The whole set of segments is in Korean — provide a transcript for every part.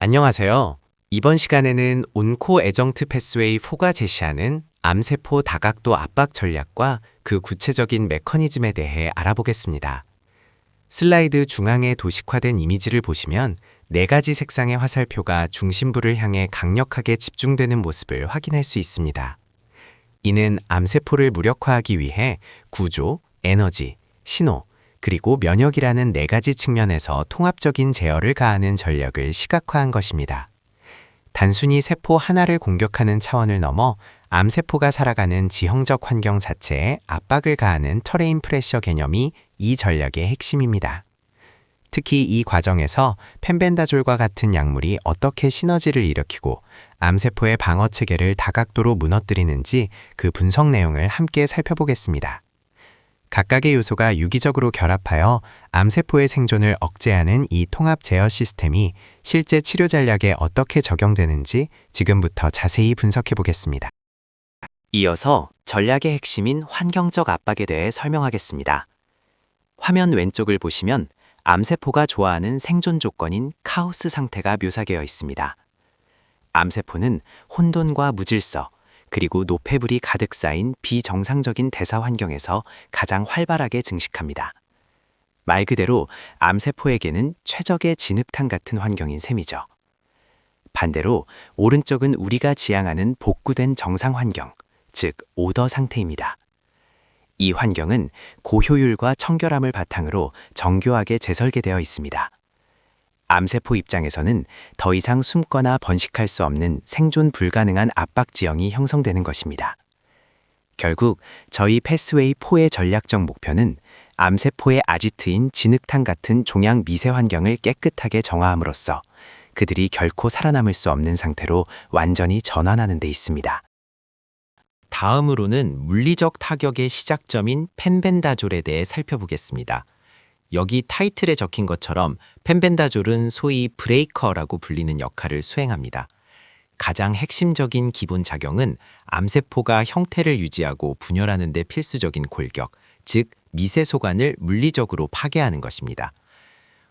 안녕하세요. 이번 시간에는 온코 에정트 패스웨이 4가 제시하는 암세포 다각도 압박 전략과 그 구체적인 메커니즘에 대해 알아보겠습니다. 슬라이드 중앙에 도식화된 이미지를 보시면 4가지 색상의 화살표가 중심부를 향해 강력하게 집중되는 모습을 확인할 수 있습니다. 이는 암세포를 무력화하기 위해 구조, 에너지, 신호, 그리고 면역이라는 4가지 측면에서 통합적인 제어를 가하는 전략을 시각화한 것입니다. 단순히 세포 하나를 공격하는 차원을 넘어 암세포가 살아가는 지형적 환경 자체에 압박을 가하는 터레인 프레셔 개념이 이 전략의 핵심입니다. 특히 이 과정에서 펜벤다졸과 같은 약물이 어떻게 시너지를 일으키고 암세포의 방어 체계를 다각도로 무너뜨리는지 그 분석 내용을 함께 살펴보겠습니다. 각각의 요소가 유기적으로 결합하여 암세포의 생존을 억제하는 이 통합 제어 시스템이 실제 치료 전략에 어떻게 적용되는지 지금부터 자세히 분석해 보겠습니다. 이어서 전략의 핵심인 환경적 압박에 대해 설명하겠습니다. 화면 왼쪽을 보시면 암세포가 좋아하는 생존 조건인 카오스 상태가 묘사되어 있습니다. 암세포는 혼돈과 무질서, 그리고 노폐물이 가득 쌓인 비정상적인 대사 환경에서 가장 활발하게 증식합니다. 말 그대로 암세포에게는 최적의 진흙탕 같은 환경인 셈이죠. 반대로 오른쪽은 우리가 지향하는 복구된 정상 환경, 즉 오더 상태입니다. 이 환경은 고효율과 청결함을 바탕으로 정교하게 재설계되어 있습니다. 암세포 입장에서는 더 이상 숨거나 번식할 수 없는 생존 불가능한 압박 지형이 형성되는 것입니다. 결국 저희 패스웨이 4의 전략적 목표는 암세포의 아지트인 진흙탕 같은 종양 미세 환경을 깨끗하게 정화함으로써 그들이 결코 살아남을 수 없는 상태로 완전히 전환하는 데 있습니다. 다음으로는 물리적 타격의 시작점인 펜벤다졸에 대해 살펴보겠습니다. 여기 타이틀에 적힌 것처럼 펜벤다졸은 소위 브레이커라고 불리는 역할을 수행합니다. 가장 핵심적인 기본 작용은 암세포가 형태를 유지하고 분열하는 데 필수적인 골격, 즉 미세소관을 물리적으로 파괴하는 것입니다.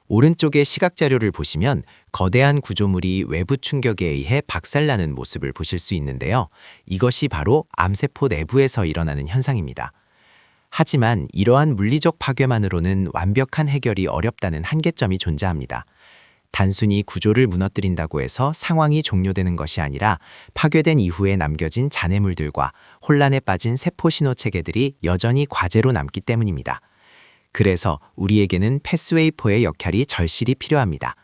오른쪽의 시각 자료를 보시면 거대한 구조물이 외부 충격에 의해 박살나는 모습을 보실 수 있는데요. 이것이 바로 암세포 내부에서 일어나는 현상입니다. 하지만 이러한 물리적 파괴만으로는 완벽한 해결이 어렵다는 한계점이 존재합니다. 단순히 구조를 무너뜨린다고 해서 상황이 종료되는 것이 아니라 파괴된 이후에 남겨진 잔해물들과 혼란에 빠진 세포 신호 체계들이 여전히 과제로 남기 때문입니다. 그래서 우리에게는 패스웨이 4의 역할이 절실히 필요합니다.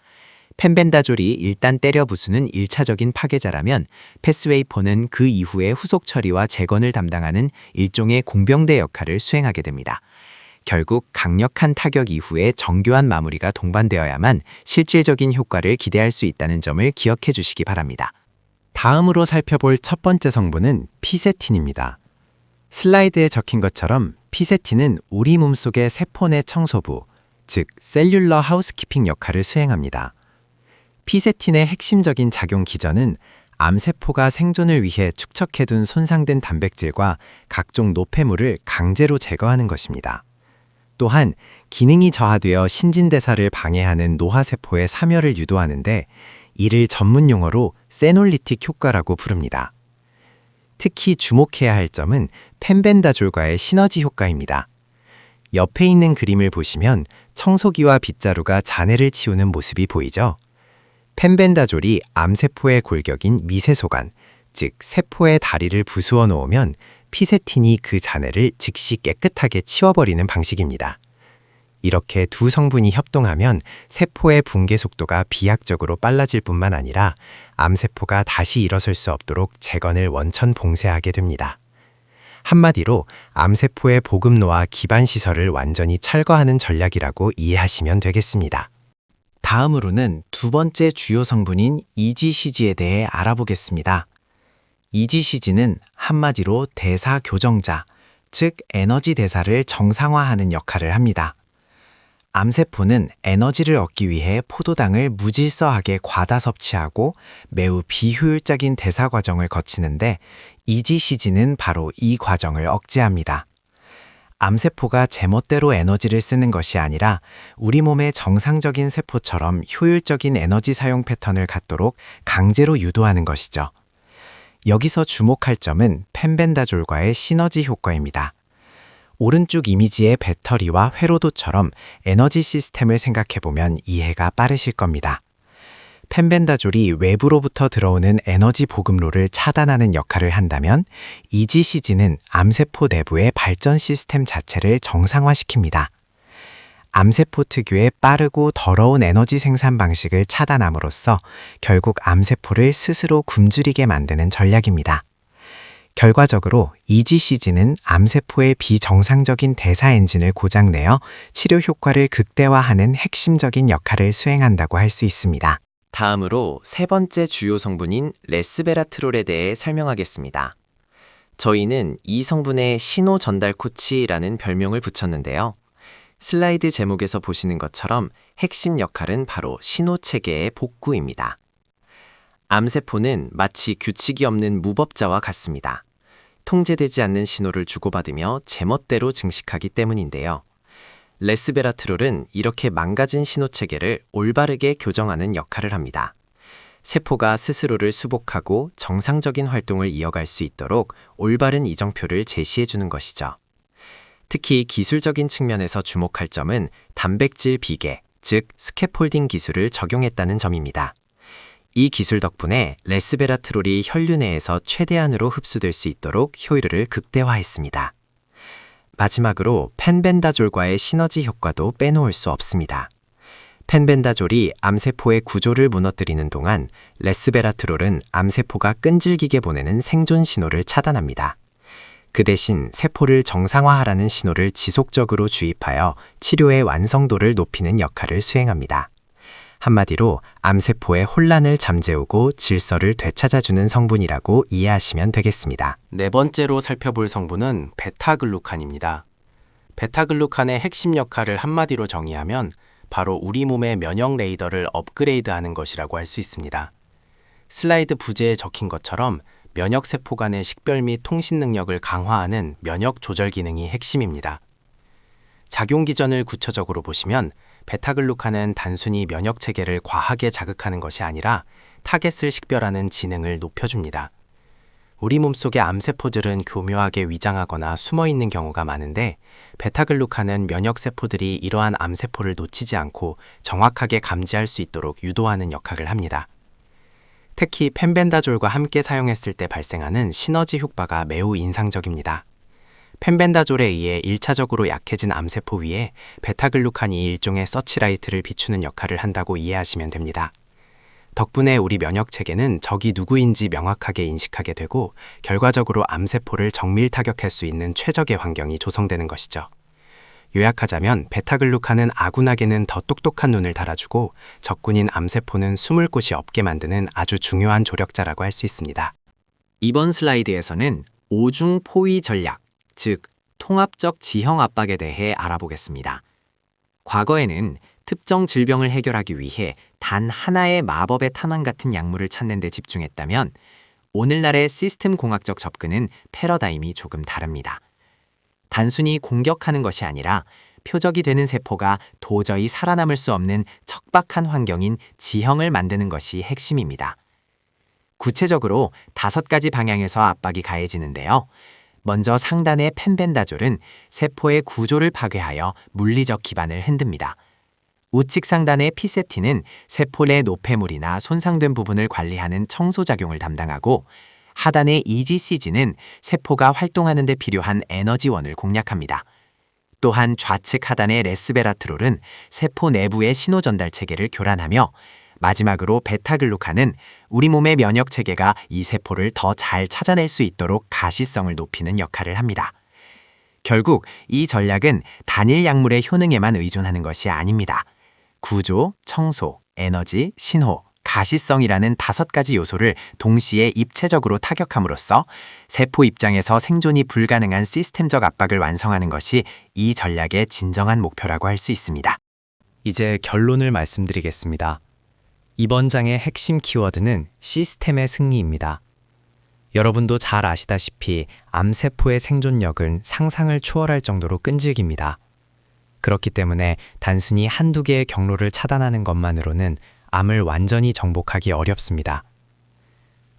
펜벤다졸이 일단 때려 부수는 1차적인 파괴자라면 패스웨이 4는 그 이후의 후속 처리와 재건을 담당하는 일종의 공병대 역할을 수행하게 됩니다. 결국 강력한 타격 이후에 정교한 마무리가 동반되어야만 실질적인 효과를 기대할 수 있다는 점을 기억해 주시기 바랍니다. 다음으로 살펴볼 첫 번째 성분은 피세틴입니다. 슬라이드에 적힌 것처럼 피세틴은 우리 몸속의 세포 내 청소부, 즉 셀룰러 하우스키핑 역할을 수행합니다. 피세틴의 핵심적인 작용 기전은 암세포가 생존을 위해 축적해둔 손상된 단백질과 각종 노폐물을 강제로 제거하는 것입니다. 또한 기능이 저하되어 신진대사를 방해하는 노화세포의 사멸을 유도하는데 이를 전문 용어로 세놀리틱 효과라고 부릅니다. 특히 주목해야 할 점은 펜벤다졸과의 시너지 효과입니다. 옆에 있는 그림을 보시면 청소기와 빗자루가 잔해를 치우는 모습이 보이죠? 펜벤다졸이 암세포의 골격인 미세소관, 즉 세포의 다리를 부수어 놓으면 피세틴이 그 잔해를 즉시 깨끗하게 치워버리는 방식입니다. 이렇게 두 성분이 협동하면 세포의 붕괴 속도가 비약적으로 빨라질 뿐만 아니라 암세포가 다시 일어설 수 없도록 재건을 원천 봉쇄하게 됩니다. 한마디로 암세포의 보급로와 기반 시설을 완전히 철거하는 전략이라고 이해하시면 되겠습니다. 다음으로는 두 번째 주요 성분인 EGCG에 대해 알아보겠습니다. EGCG는 한마디로 대사 교정자, 즉 에너지 대사를 정상화하는 역할을 합니다. 암세포는 에너지를 얻기 위해 포도당을 무질서하게 과다 섭취하고 매우 비효율적인 대사 과정을 거치는데 EGCG는 바로 이 과정을 억제합니다. 암세포가 제멋대로 에너지를 쓰는 것이 아니라 우리 몸의 정상적인 세포처럼 효율적인 에너지 사용 패턴을 갖도록 강제로 유도하는 것이죠. 여기서 주목할 점은 펜벤다졸과의 시너지 효과입니다. 오른쪽 이미지의 배터리와 회로도처럼 에너지 시스템을 생각해보면 이해가 빠르실 겁니다. 펜벤다졸이 외부로부터 들어오는 에너지 보급로를 차단하는 역할을 한다면 이지CG는 암세포 내부의 발전 시스템 자체를 정상화시킵니다. 암세포 특유의 빠르고 더러운 에너지 생산 방식을 차단함으로써 결국 암세포를 스스로 굶주리게 만드는 전략입니다. 결과적으로 이지CG는 암세포의 비정상적인 대사 엔진을 고장내어 치료 효과를 극대화하는 핵심적인 역할을 수행한다고 할 수 있습니다. 다음으로 세 번째 주요 성분인 레스베라트롤에 대해 설명하겠습니다. 저희는 이 성분에 신호 전달 코치라는 별명을 붙였는데요. 슬라이드 제목에서 보시는 것처럼 핵심 역할은 바로 신호 체계의 복구입니다. 암세포는 마치 규칙이 없는 무법자와 같습니다. 통제되지 않는 신호를 주고받으며 제멋대로 증식하기 때문인데요. 레스베라트롤은 이렇게 망가진 신호 체계를 올바르게 교정하는 역할을 합니다. 세포가 스스로를 수복하고 정상적인 활동을 이어갈 수 있도록 올바른 이정표를 제시해 주는 것이죠. 특히 기술적인 측면에서 주목할 점은 단백질 비계, 즉 스캐폴딩 기술을 적용했다는 점입니다. 이 기술 덕분에 레스베라트롤이 혈류 내에서 최대한으로 흡수될 수 있도록 효율을 극대화했습니다. 마지막으로 펜벤다졸과의 시너지 효과도 빼놓을 수 없습니다. 펜벤다졸이 암세포의 구조를 무너뜨리는 동안 레스베라트롤은 암세포가 끈질기게 보내는 생존 신호를 차단합니다. 그 대신 세포를 정상화하라는 신호를 지속적으로 주입하여 치료의 완성도를 높이는 역할을 수행합니다. 한마디로 암세포의 혼란을 잠재우고 질서를 되찾아주는 성분이라고 이해하시면 되겠습니다. 네 번째로 살펴볼 성분은 베타글루칸입니다. 베타글루칸의 핵심 역할을 한마디로 정의하면 바로 우리 몸의 면역 레이더를 업그레이드하는 것이라고 할 수 있습니다. 슬라이드 부제에 적힌 것처럼 면역세포 간의 식별 및 통신 능력을 강화하는 면역 조절 기능이 핵심입니다. 작용 기전을 구체적으로 보시면 베타글루칸은 단순히 면역 체계를 과하게 자극하는 것이 아니라 타겟을 식별하는 지능을 높여줍니다. 우리 몸속의 암세포들은 교묘하게 위장하거나 숨어있는 경우가 많은데 베타글루칸은 면역세포들이 이러한 암세포를 놓치지 않고 정확하게 감지할 수 있도록 유도하는 역할을 합니다. 특히 펜벤다졸과 함께 사용했을 때 발생하는 시너지 효과가 매우 인상적입니다. 펜벤다졸에 의해 1차적으로 약해진 암세포 위에 베타글루칸이 일종의 서치라이트를 비추는 역할을 한다고 이해하시면 됩니다. 덕분에 우리 면역체계는 적이 누구인지 명확하게 인식하게 되고 결과적으로 암세포를 정밀 타격할 수 있는 최적의 환경이 조성되는 것이죠. 요약하자면 베타글루칸은 아군에게는 더 똑똑한 눈을 달아주고 적군인 암세포는 숨을 곳이 없게 만드는 아주 중요한 조력자라고 할 수 있습니다. 이번 슬라이드에서는 오중 포위 전략, 즉 통합적 지형 압박에 대해 알아보겠습니다. 과거에는 특정 질병을 해결하기 위해 단 하나의 마법의 탄환 같은 약물을 찾는 데 집중했다면 오늘날의 시스템 공학적 접근은 패러다임이 조금 다릅니다. 단순히 공격하는 것이 아니라 표적이 되는 세포가 도저히 살아남을 수 없는 척박한 환경인 지형을 만드는 것이 핵심입니다. 구체적으로 5가지 방향에서 압박이 가해지는데요. 먼저 상단의 펜벤다졸은 세포의 구조를 파괴하여 물리적 기반을 흔듭니다. 우측 상단의 피세틴은 세포 내 노폐물이나 손상된 부분을 관리하는 청소작용을 담당하고 하단의 이지CG는 세포가 활동하는 데 필요한 에너지원을 공략합니다. 또한 좌측 하단의 레스베라트롤은 세포 내부의 신호 전달 체계를 교란하며 마지막으로 베타글루칸은 우리 몸의 면역 체계가 이 세포를 더 잘 찾아낼 수 있도록 가시성을 높이는 역할을 합니다. 결국 이 전략은 단일 약물의 효능에만 의존하는 것이 아닙니다. 구조, 청소, 에너지, 신호, 가시성이라는 5가지 요소를 동시에 입체적으로 타격함으로써 세포 입장에서 생존이 불가능한 시스템적 압박을 완성하는 것이 이 전략의 진정한 목표라고 할 수 있습니다. 이제 결론을 말씀드리겠습니다. 이번 장의 핵심 키워드는 시스템의 승리입니다. 여러분도 잘 아시다시피 암세포의 생존력은 상상을 초월할 정도로 끈질깁니다. 그렇기 때문에 단순히 한두 개의 경로를 차단하는 것만으로는 암을 완전히 정복하기 어렵습니다.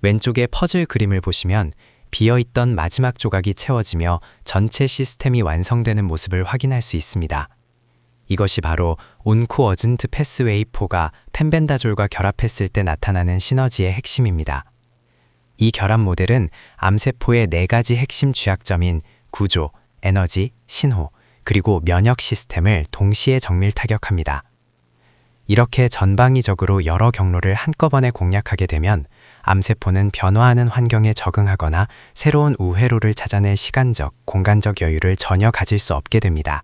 왼쪽의 퍼즐 그림을 보시면 비어있던 마지막 조각이 채워지며 전체 시스템이 완성되는 모습을 확인할 수 있습니다. 이것이 바로 온코어전트 패스웨이 4가 펜벤다졸과 결합했을 때 나타나는 시너지의 핵심입니다. 이 결합 모델은 암세포의 4가지 핵심 취약점인 구조, 에너지, 신호, 그리고 면역 시스템을 동시에 정밀 타격합니다. 이렇게 전방위적으로 여러 경로를 한꺼번에 공략하게 되면 암세포는 변화하는 환경에 적응하거나 새로운 우회로를 찾아낼 시간적, 공간적 여유를 전혀 가질 수 없게 됩니다.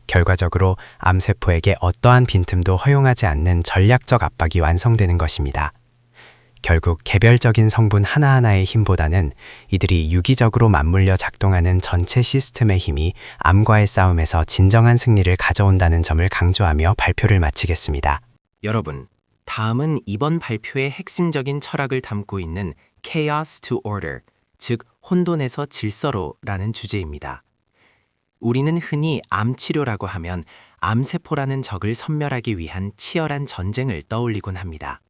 결과적으로 암세포에게 어떠한 빈틈도 허용하지 않는 전략적 압박이 완성되는 것입니다. 결국 개별적인 성분 하나하나의 힘보다는 이들이 유기적으로 맞물려 작동하는 전체 시스템의 힘이 암과의 싸움에서 진정한 승리를 가져온다는 점을 강조하며 발표를 마치겠습니다. 여러분, 다음은 이번 발표의 핵심적인 철학을 담고 있는 Chaos to Order, 즉 혼돈에서 질서로라는 주제입니다. 우리는 흔히 암 치료라고 하면 암세포라는 적을 섬멸하기 위한 치열한 전쟁을 떠올리곤 합니다.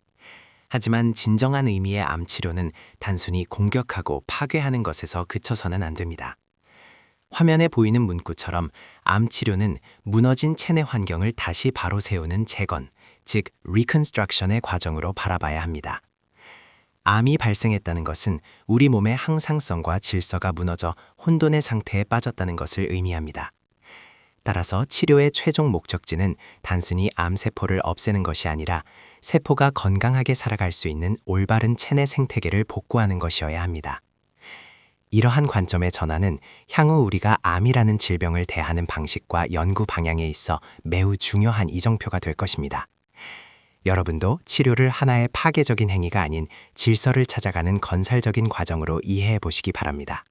하지만 진정한 의미의 암 치료는 단순히 공격하고 파괴하는 것에서 그쳐서는 안 됩니다. 화면에 보이는 문구처럼 암 치료는 무너진 체내 환경을 다시 바로 세우는 재건, 즉 리컨스트럭션의 과정으로 바라봐야 합니다. 암이 발생했다는 것은 우리 몸의 항상성과 질서가 무너져 혼돈의 상태에 빠졌다는 것을 의미합니다. 따라서 치료의 최종 목적지는 단순히 암세포를 없애는 것이 아니라 세포가 건강하게 살아갈 수 있는 올바른 체내 생태계를 복구하는 것이어야 합니다. 이러한 관점의 전환은 향후 우리가 암이라는 질병을 대하는 방식과 연구 방향에 있어 매우 중요한 이정표가 될 것입니다. 여러분도 치료를 하나의 파괴적인 행위가 아닌 질서를 찾아가는 건설적인 과정으로 이해해 보시기 바랍니다.